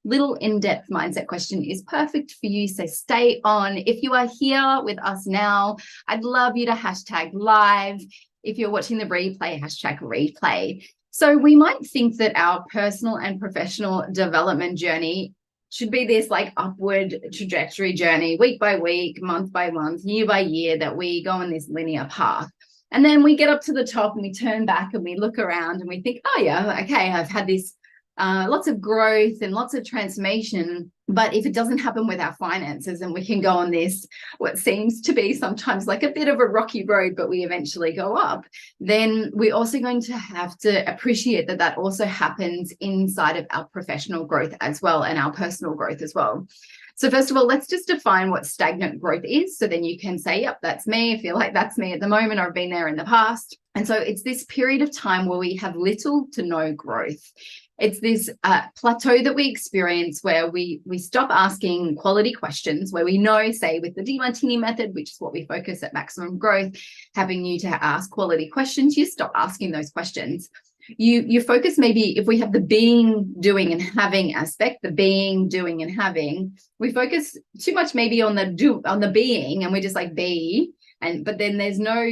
little in-depth mindset question is perfect for you. So stay on. If you are here with us now, I'd love you to hashtag live. If you're watching the replay, hashtag replay. So we might think that our personal and professional development journey should be this like upward trajectory journey, week by week, month by month, year by year, that we go on this linear path. And then we get up to the top and we turn back and we look around and we think, oh yeah, okay, I've had this lots of growth and lots of transformation. But if it doesn't happen with our finances and we can go on this, what seems to be sometimes like a bit of a rocky road, but we eventually go up, then we're also going to have to appreciate that that also happens inside of our professional growth as well, and our personal growth as well. So first of all, let's just define what stagnant growth is. So then you can say, yep, that's me. I feel like that's me at the moment, or I've been there in the past. And so it's this period of time where we have little to no growth. It's this plateau that we experience where we stop asking quality questions, where we know, say, with the Demartini method, which is what we focus at Maximum Growth, having you to ask quality questions, you stop asking those questions. You focus, maybe if we have the being, doing, and having aspect, the being, doing, and having, we focus too much maybe on the being, and we just like be, but then there's no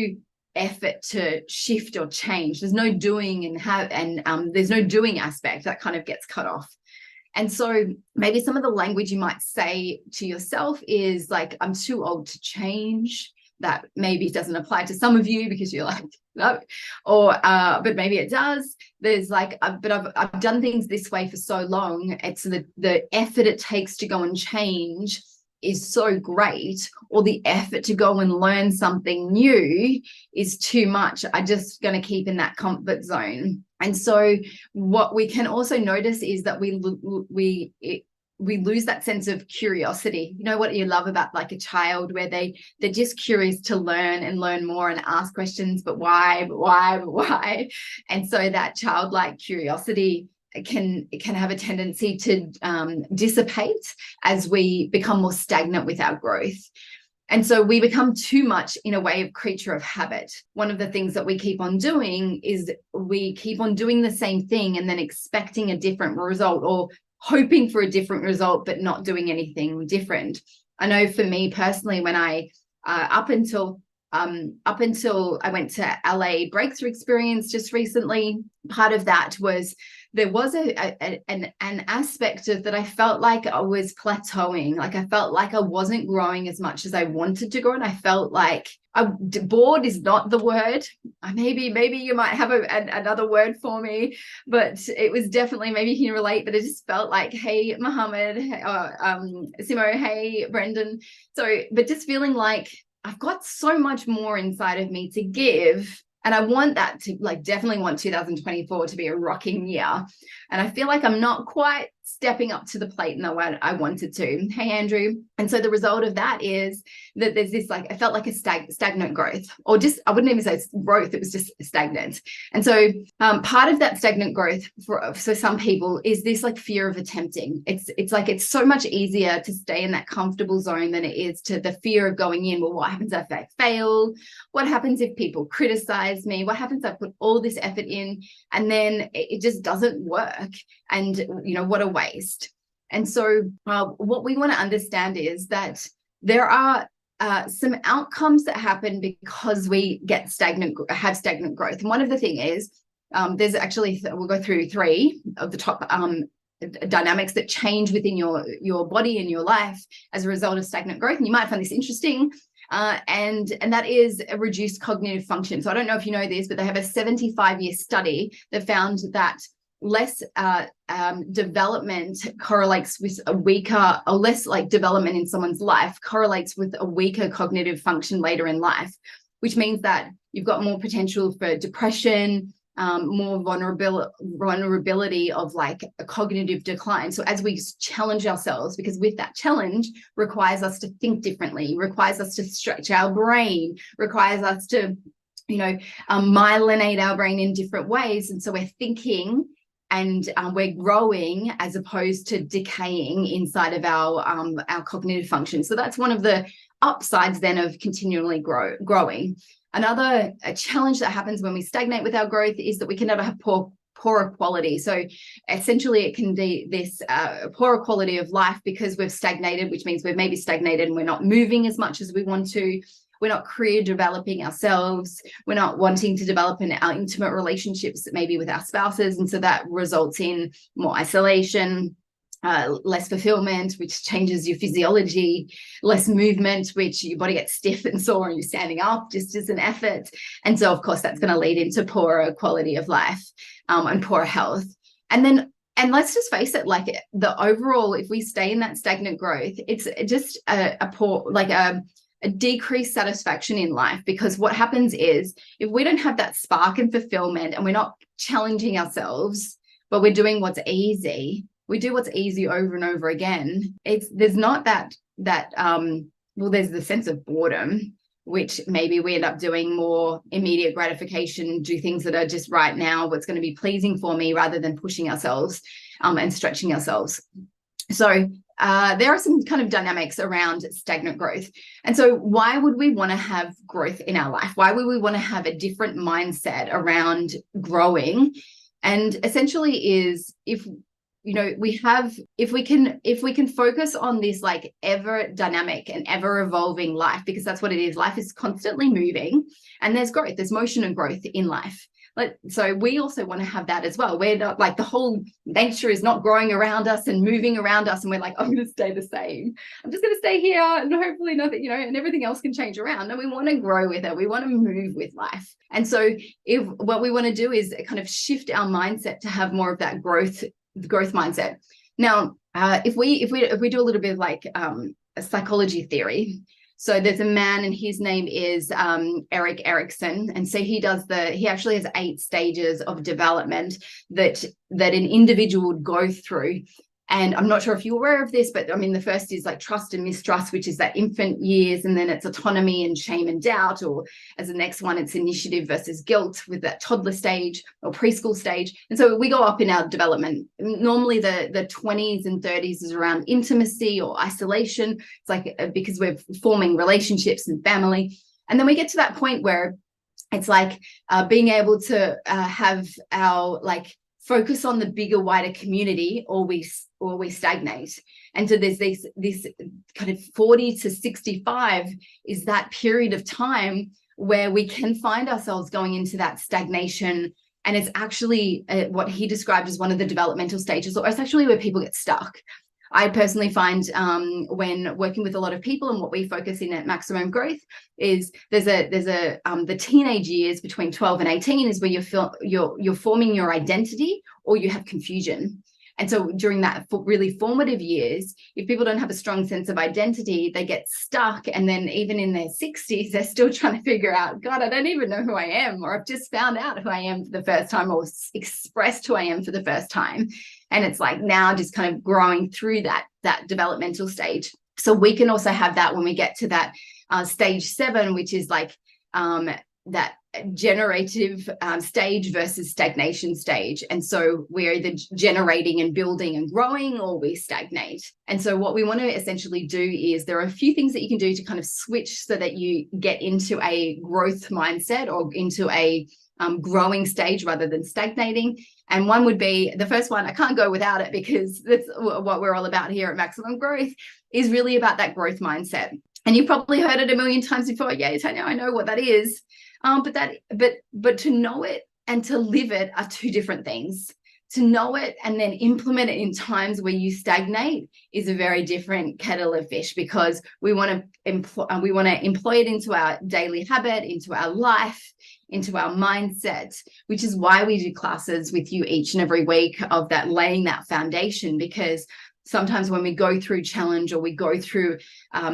effort to shift or change. There's no doing and there's no doing aspect that kind of gets cut off. And so maybe some of the language you might say to yourself is like, I'm too old to change. That maybe doesn't apply to some of you because you're like, no, or but maybe it does. There's like, but I've done things this way for so long. It's the effort it takes to go and change is so great, or the effort to go and learn something new is too much. I'm just going to keep in that comfort zone. And so what we can also notice is that we lose that sense of curiosity. You know what you love about like a child, where they're just curious to learn and learn more and ask questions, but why? And so that childlike curiosity can have a tendency to dissipate as we become more stagnant with our growth. And so we become too much in a way of creature of habit. One of the things that we keep on doing is we keep on doing the same thing and then expecting a different result, or hoping for a different result, but not doing anything different. I know for me personally, when I, up until I went to LA Breakthrough Experience just recently, part of that was there was an aspect of that I felt like I was plateauing. Like I felt like I wasn't growing as much as I wanted to grow. And I felt like bored is not the word. Maybe you might have another word for me, but it was definitely, maybe you can relate, but it just felt like, hey, Mohammed, Simo, hey, Brendan. So, but just feeling like I've got so much more inside of me to give. And I want that to, like, definitely want 2024 to be a rocking year. And I feel like I'm not quite stepping up to the plate in the way I wanted to. Hey, Andrew. And so the result of that is that there's this, like, I felt like a stagnant growth, or just, I wouldn't even say growth, it was just stagnant. And so part of that stagnant growth for some people is this like fear of attempting. It's like, it's so much easier to stay in that comfortable zone than it is to the fear of going in. Well, what happens if I fail? What happens if people criticize me? What happens if I put all this effort in and then it just doesn't work? And, you know, what a waste. And so what we want to understand is that there are some outcomes that happen because we have stagnant growth. And one of the things is there's actually, we'll go through 3 of the top dynamics that change within your body and your life as a result of stagnant growth. And you might find this interesting. And that is a reduced cognitive function. So I don't know if you know this, but they have a 75-year study that found that less development correlates with a weaker, or less like development in someone's life correlates with a weaker cognitive function later in life, which means that you've got more potential for depression, more vulnerability of like a cognitive decline. So as we challenge ourselves, because with that challenge requires us to think differently, requires us to stretch our brain, requires us to, you know, myelinate our brain in different ways. And so we're thinking and we're growing as opposed to decaying inside of our cognitive function. So that's one of the upsides then of continually growing. Another challenge that happens when we stagnate with our growth is that we can never have poor poorer quality. So essentially it can be this poorer quality of life because we've stagnated, which means we've maybe stagnated and we're not moving as much as we want to. We're not career developing ourselves. We're not wanting to develop in our intimate relationships, maybe with our spouses. And so that results in more isolation, less fulfillment, which changes your physiology, less movement, which your body gets stiff and sore and you're standing up just as an effort. And so, of course, that's going to lead into poorer quality of life and poorer health. And let's just face it, like the overall, if we stay in that stagnant growth, it's just a poor, like a decreased satisfaction in life, because what happens is if we don't have that spark and fulfillment and we're not challenging ourselves, but we're doing what's easy, we do what's easy over and over again. There's not that there's the sense of boredom, which maybe we end up doing more immediate gratification, do things that are just right now, what's going to be pleasing for me, rather than pushing ourselves and stretching ourselves. So there are some kind of dynamics around stagnant growth. And so why would we want to have growth in our life? Why would we want to have a different mindset around growing? And essentially is if we can focus on this like ever dynamic and ever evolving life, because that's what it is. Life is constantly moving and there's growth, there's motion and growth in life. So we also want to have that as well. We're not like the whole nature is not growing around us and moving around us. And we're like, I'm going to stay the same. I'm just going to stay here and hopefully nothing, and everything else can change around. And we want to grow with it. We want to move with life. And so if what we want to do is kind of shift our mindset to have more of that growth mindset. Now, if we do a little bit of like a psychology theory. So there's a man and his name is Erik Erikson. And so he actually has 8 stages of development that an individual would go through. And I'm not sure if you're aware of this, but I mean, the first is like trust and mistrust, which is that infant years, and then it's autonomy and shame and doubt, or as the next one, it's initiative versus guilt with that toddler stage or preschool stage. And so we go up in our development. Normally the 20s and 30s is around intimacy or isolation. It's like because we're forming relationships and family. And then we get to that point where it's like being able to have our like focus on the bigger, wider community, or we stagnate. And so there's this kind of 40 to 65 is that period of time where we can find ourselves going into that stagnation. And it's actually what he described as one of the developmental stages, or it's actually where people get stuck. I personally find when working with a lot of people, and what we focus in at Maximum Growth is there's the teenage years between 12 and 18 is where you're forming your identity, or you have confusion. And so during that really formative years, if people don't have a strong sense of identity, they get stuck. And then even in their 60s, they're still trying to figure out, God, I don't even know who I am, or I've just found out who I am for the first time, or expressed who I am for the first time. And it's like now just kind of growing through that developmental stage. So we can also have that when we get to that stage 7, which is like that generative stage versus stagnation stage. And so we're either generating and building and growing, or we stagnate. And so what we want to essentially do is there are a few things that you can do to kind of switch so that you get into a growth mindset, or into a growing stage rather than stagnating. And one would be, the first one, I can't go without it, because that's what we're all about here at Maximum Growth, is really about that growth mindset. And you've probably heard it a million times before. Yeah, Tanya, I know what that is. But to know it and to live it are two different things. To know it and then implement it in times where you stagnate is a very different kettle of fish, because we want to employ it into our daily habit, into our life, into our mindset, which is why we do classes with you each and every week of that, laying that foundation. Because sometimes when we go through challenge, or we go through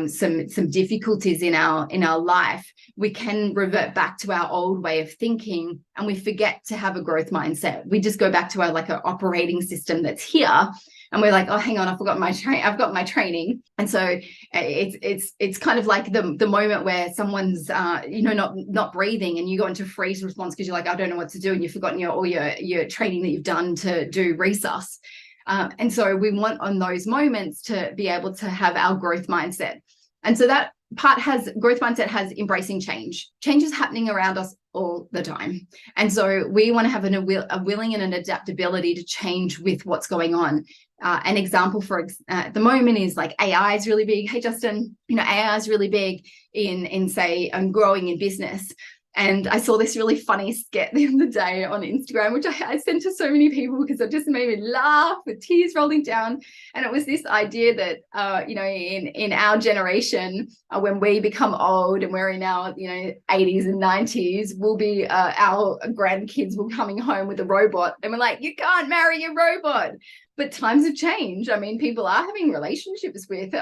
some difficulties in our life, we can revert back to our old way of thinking, and we forget to have a growth mindset. We just go back to our like an operating system that's here, and we're like, oh, hang on, I've got my training. And so it's kind of like the moment where someone's not breathing, and you go into freeze response because you're like, I don't know what to do, and you've forgotten all your training that you've done to do resus. And so we want on those moments to be able to have our growth mindset. And so that growth mindset has embracing change. Change is happening around us all the time. And so we want to have a willing and an adaptability to change with what's going on. An example at the moment is like AI is really big. Hey, Justin, AI is really big in say, growing in business. And I saw this really funny skit the other day on Instagram, which I sent to so many people because it just made me laugh with tears rolling down. And it was this idea that, in our generation, when we become old and we're in our, 80s and 90s, we'll be, our grandkids will coming home with a robot. And we're like, you can't marry a robot. But times have changed. I mean, people are having relationships with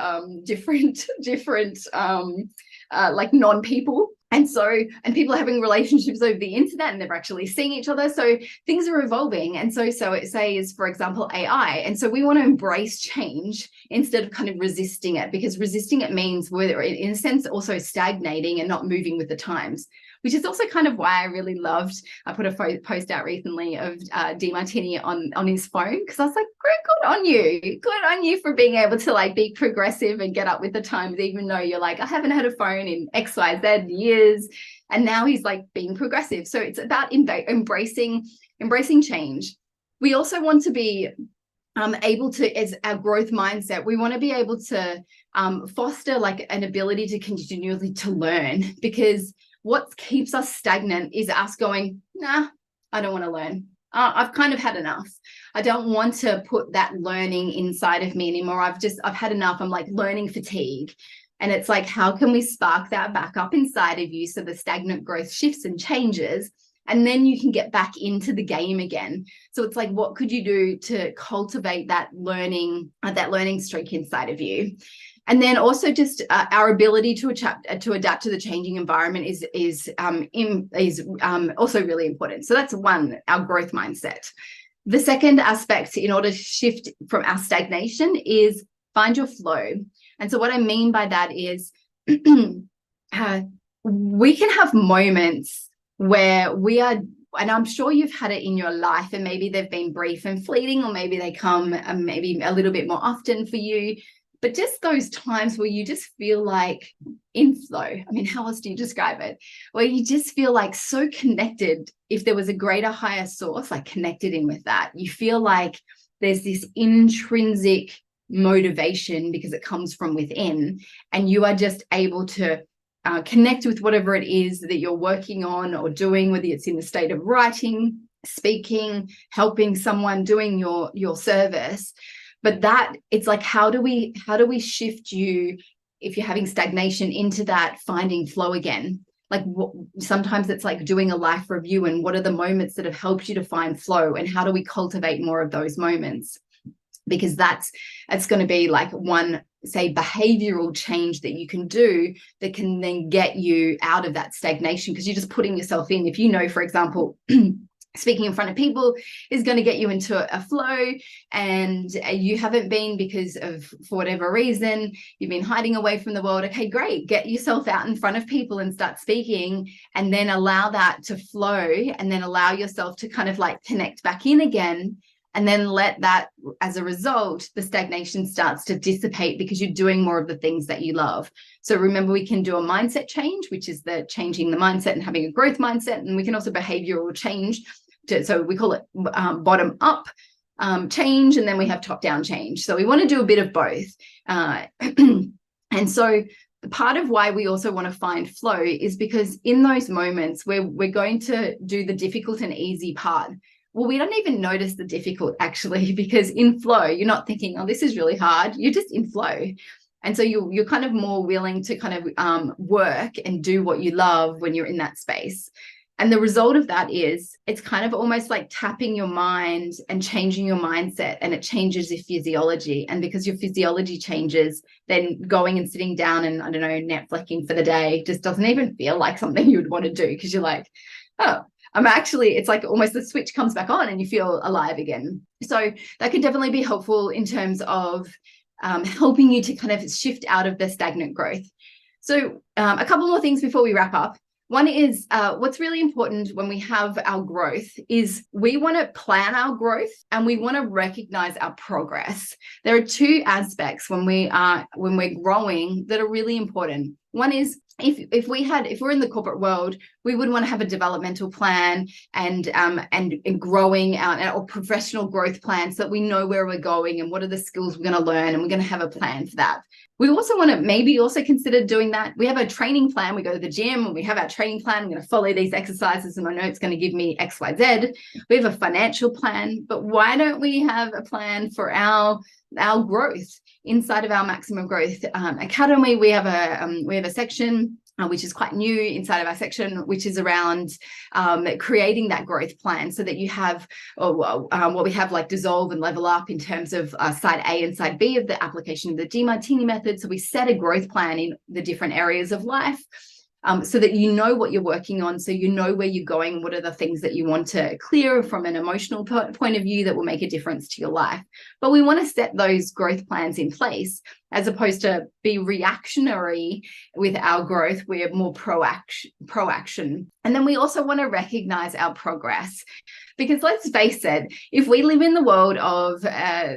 different like non-people. And people are having relationships over the internet and they're actually seeing each other. So things are evolving. And so it says, for example, AI. And so we want to embrace change instead of kind of resisting it, because resisting it means we're in a sense also stagnating and not moving with the times, which is also kind of why I really loved, I put a post out recently of Demartini on his phone, because I was like, good on you for being able to like be progressive and get up with the times, even though you're like, I haven't had a phone in XYZ years. And now he's like being progressive. So it's about embracing change. We also want to be able to, as our growth mindset, we want to be able to foster like an ability to continually to learn, because what keeps us stagnant is us going, nah, I don't want to learn. I've kind of had enough. I don't want to put that learning inside of me anymore. I've had enough. I'm like learning fatigue. And it's like, how can we spark that back up inside of you so the stagnant growth shifts and changes, and then you can get back into the game again. So it's like, what could you do to cultivate that learning streak inside of you? And then also just our ability to adapt to the changing environment is also really important. So that's one, our growth mindset. The second aspect in order to shift from our stagnation is find your flow. And so what I mean by that is we can have moments where we are, and I'm sure you've had it in your life, and maybe they've been brief and fleeting, or maybe they come maybe a little bit more often for you. But just those times where you just feel like in flow. I mean, how else do you describe it? Where you just feel like so connected. If there was a greater, higher source, like connected in with that, you feel like there's this intrinsic motivation because it comes from within, and you are just able to connect with whatever it is that you're working on or doing, whether it's in the state of writing, speaking, helping someone, doing your service. But that, it's like, how do we shift you, if you're having stagnation, into that finding flow again? Like sometimes it's like doing a life review, and what are the moments that have helped you to find flow, and how do we cultivate more of those moments? Because it's going to be like one, say, behavioral change that you can do that can then get you out of that stagnation, because you're just putting yourself in. If you know, for example, speaking in front of people is going to get you into a flow, and you haven't been because of, for whatever reason, you've been hiding away from the world. Okay, great. Get yourself out in front of people and start speaking, and then allow that to flow, and then allow yourself to kind of like connect back in again. And then let that, as a result, the stagnation starts to dissipate because you're doing more of the things that you love. So remember, we can do a mindset change, which is the changing the mindset and having a growth mindset. And we can also behavioral change. So we call it bottom up change, and then we have top down change. So we want to do a bit of both. And so part of why we also want to find flow is because in those moments where we're going to do the difficult and easy part, well, we don't even notice the difficult, actually, because in flow, you're not thinking, oh, this is really hard. You're just in flow. And so you're kind of more willing to kind of work and do what you love when you're in that space. And the result of that is it's kind of almost like tapping your mind and changing your mindset, and it changes your physiology. And because your physiology changes, then going and sitting down and, I don't know, Netflixing for the day just doesn't even feel like something you would want to do, because you're like, oh, it's like almost the switch comes back on and you feel alive again. So that can definitely be helpful in terms of helping you to kind of shift out of the stagnant growth. So a couple more things before we wrap up. One is what's really important when we have our growth is we want to plan our growth and we want to recognize our progress. There are two aspects when we're growing that are really important. One is if we're in the corporate world, we would want to have a developmental plan and growing out or professional growth plan so that we know where we're going and what are the skills we're going to learn, and we're going to have a plan for that. We also want to maybe also consider doing that. We have a training plan. We go to the gym and we have our training plan. I'm going to follow these exercises and I know it's going to give me X, Y, Z. We have a financial plan, but why don't we have a plan for our growth inside of our Maximum Growth Academy? We have a section which is quite new inside of our section, which is around creating that growth plan so that you have what we have like dissolve and level up in terms of side A and side B of the application of the Demartini method. So we set a growth plan in the different areas of life. So that you know what you're working on, so you know where you're going, what are the things that you want to clear from an emotional point of view that will make a difference to your life. But we want to set those growth plans in place as opposed to be reactionary with our growth. We're more proaction. And then we also want to recognize our progress. Because let's face it, if we live in the world of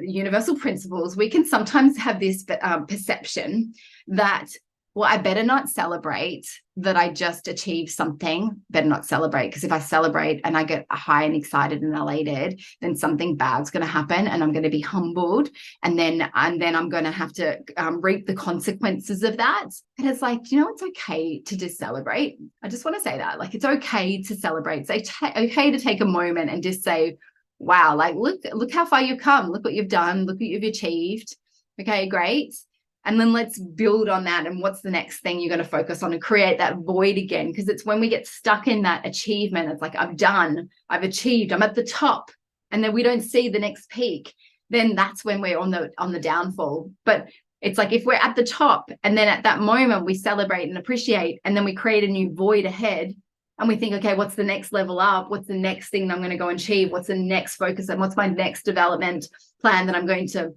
universal principles, we can sometimes have this perception that, well, I better not celebrate that I just achieved something. Better not celebrate, because if I celebrate and I get high and excited and elated, then something bad's going to happen and I'm going to be humbled. And then I'm going to have to reap the consequences of that. And it's like, it's okay to just celebrate. I just want to say that, like, it's okay to celebrate. It's okay to take a moment and just say, wow, like, look how far you've come. Look what you've done. Look what you've achieved. Okay, great. And then let's build on that. And what's the next thing you're going to focus on and create that void again? Because it's when we get stuck in that achievement, it's like, I've done, I've achieved, I'm at the top. And then we don't see the next peak. Then that's when we're on the downfall. But it's like, if we're at the top and then at that moment we celebrate and appreciate, and then we create a new void ahead and we think, okay, what's the next level up? What's the next thing that I'm going to go and achieve? What's the next focus? And what's my next development plan that I'm going to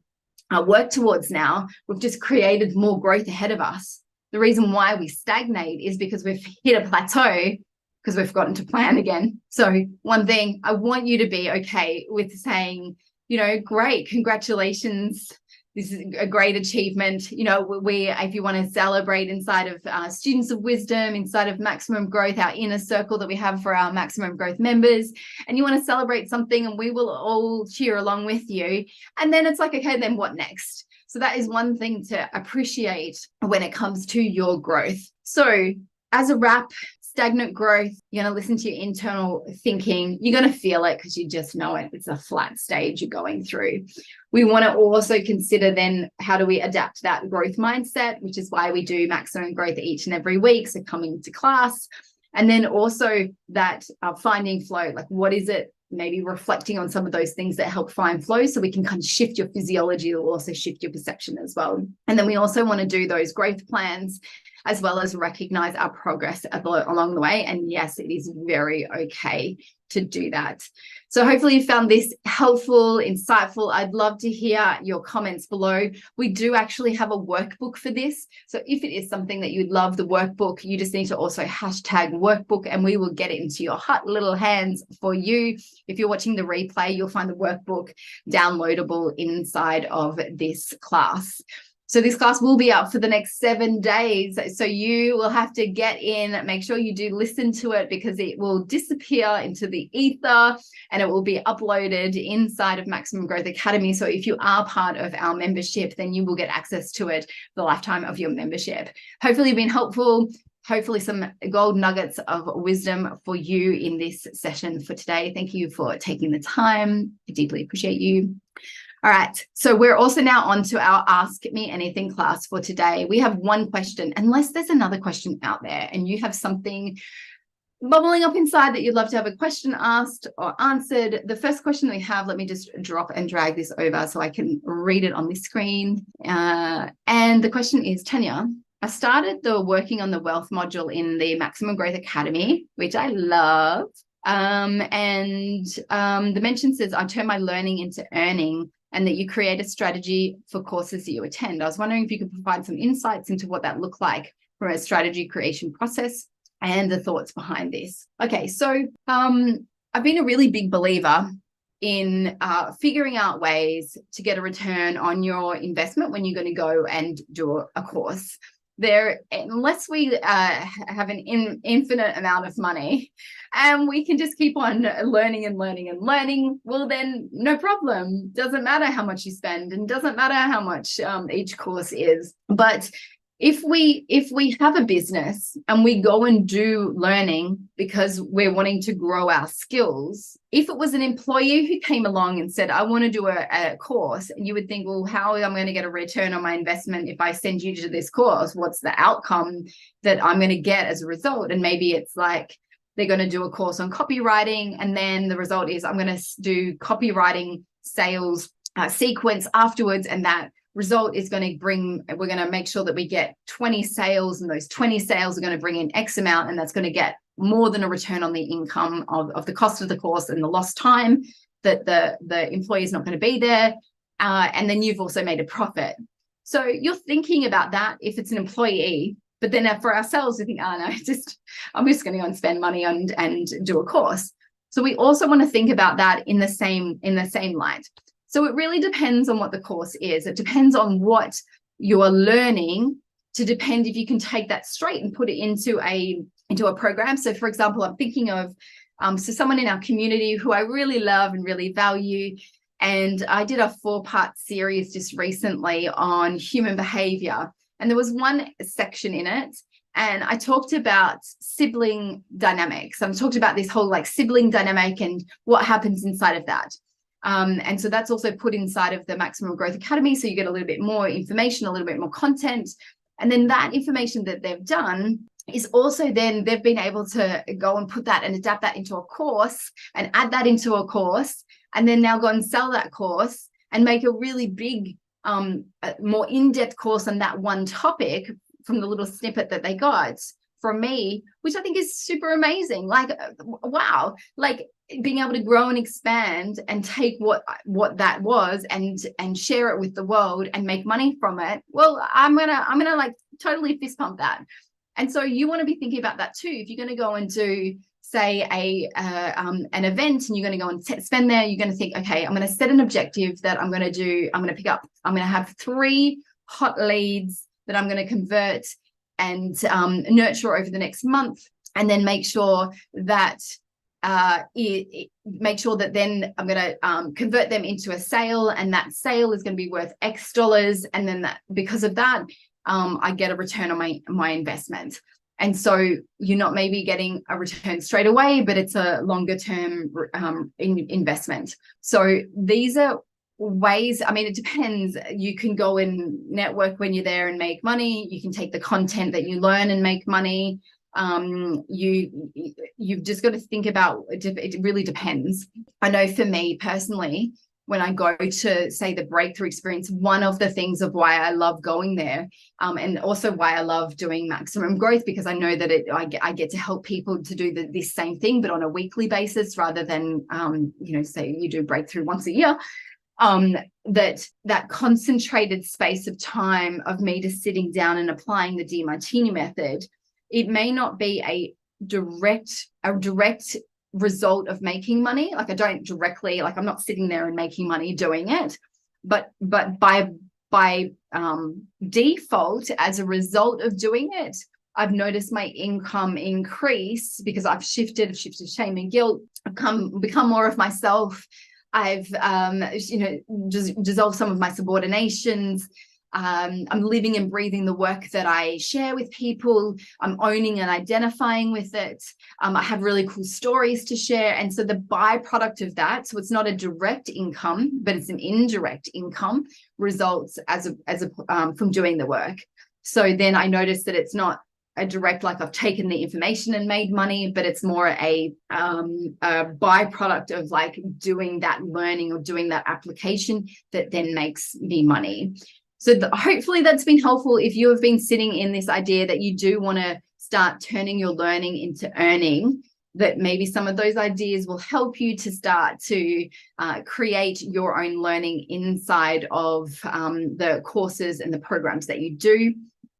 work towards now? We've just created more growth ahead of us. The reason why we stagnate is because we've hit a plateau because we've forgotten to plan again. So one thing, I want you to be okay with saying, great, congratulations. This is a great achievement. If you want to celebrate inside of Students of Wisdom, inside of Maximum Growth, our inner circle that we have for our Maximum Growth members, and you want to celebrate something, and we will all cheer along with you. And then it's like, okay, then what next? So that is one thing to appreciate when it comes to your growth. So as a wrap, stagnant growth, you're going to listen to your internal thinking. You're going to feel it because you just know it. It's a flat stage you're going through. We want to also consider then, how do we adapt that growth mindset, which is why we do Maximum Growth each and every week. So coming to class, and then also that finding flow, like what is it? Maybe reflecting on some of those things that help find flow, so we can kind of shift your physiology. It will also shift your perception as well. And then we also want to do those growth plans as well as recognize our progress along the way. And yes, it is very okay to do that. So hopefully you found this helpful, insightful. I'd love to hear your comments below. We do actually have a workbook for this. So if it is something that you'd love the workbook, you just need to also hashtag workbook, and we will get it into your hot little hands for you. If you're watching the replay, you'll find the workbook downloadable inside of this class. So this class will be up for the next 7 days. So you will have to get in, make sure you do listen to it, because it will disappear into the ether and it will be uploaded inside of Maximum Growth Academy. So if you are part of our membership, then you will get access to it the lifetime of your membership. Hopefully you've been helpful. Hopefully some gold nuggets of wisdom for you in this session for today. Thank you for taking the time. I deeply appreciate you. All right, so we're also now on to our Ask Me Anything class for today. We have one question, unless there's another question out there and you have something bubbling up inside that you'd love to have a question asked or answered. The first question that we have, let me just drop and drag this over so I can read it on this screen. And the question is, Tanya, I started the working on the wealth module in the Maximum Growth Academy, which I love. The mention says, I turn my learning into earning, and that you create a strategy for courses that you attend. I was wondering if you could provide some insights into what that looked like from a strategy creation process. and the thoughts behind this. Okay, so I've been a really big believer in figuring out ways to get a return on your investment when you're going to go and do a course. Unless we have an infinite amount of money and we can just keep on learning and learning and learning, well, then no problem. Doesn't matter how much you spend, and doesn't matter how much each course is. But if we have a business and we go and do learning because we're wanting to grow our skills, if it was an employee who came along and said, I want to do a course, you would think, well, how am I going to get a return on my investment if I send you to this course? What's the outcome that I'm going to get as a result? And maybe it's like they're going to do a course on copywriting, and then the result is I'm going to do copywriting sales sequence afterwards, and that result is going to we're going to make sure that we get 20 sales, and those 20 sales are going to bring in X amount, and that's going to get more than a return on the income of the cost of the course and the lost time that the employee is not going to be there. And then you've also made a profit. So you're thinking about that if it's an employee, but then for ourselves, we think, oh no, I'm just going to go and spend money and do a course. So we also want to think about that in the same light. So it really depends on what the course is. It depends on what you are learning to depend if you can take that straight and put it into a program. So for example, I'm thinking of someone in our community who I really love and really value. And I did a 4-part series just recently on human behavior. And there was one section in it, and I talked about sibling dynamics. I talked about this whole like sibling dynamic and what happens inside of that. And so that's also put inside of the Maximum Growth Academy. So you get a little bit more information, a little bit more content. And then that information that they've done is also then they've been able to go and put that and adapt that into a course and add that into a course, and then now go and sell that course and make a really big, more in-depth course on that one topic from the little snippet that they got from me, which I think is super amazing. Like, wow, like being able to grow and expand and take what that was and share it with the world and make money from it. Well, I'm gonna like totally fist pump that. And so you want to be thinking about that too. If you're going to go and do, say, an event, and you're going to go and spend there, you're going to think, okay, I'm going to set an objective that I'm going to have 3 hot leads that I'm going to convert and nurture over the next month, and then make sure that then I'm going to convert them into a sale, and that sale is going to be worth X dollars, and then because of that, I get a return on my investment. And so you're not maybe getting a return straight away, but it's a longer term investment. So these are ways. I mean, it depends. You can go and network when you're there and make money. You can take the content that you learn and make money. You've just got to think about it. It really depends. I know for me personally, when I go to, say, the breakthrough experience, one of the things of why I love going there, and also why I love doing Maximum Growth, because I know that I get to help people to do this same thing, but on a weekly basis, rather than say you do breakthrough once a year. That concentrated space of time of me just sitting down and applying the Demartini method, it may not be a direct result of making money. Like, I don't directly, like, I'm not sitting there and making money doing it, but by default, as a result of doing it, I've noticed my income increase because I've shifted shame and guilt. I've become more of myself. I've just dissolved some of my subordinations. I'm living and breathing the work that I share with people. I'm owning and identifying with it. I have really cool stories to share. And so the byproduct of that, so it's not a direct income, but it's an indirect income, results from doing the work. So then I noticed that it's not a direct, like I've taken the information and made money, but it's more a byproduct of like doing that learning or doing that application that then makes me money. So hopefully that's been helpful if you have been sitting in this idea that you do want to start turning your learning into earning, that maybe some of those ideas will help you to start to create your own learning inside of the courses and the programs that you do.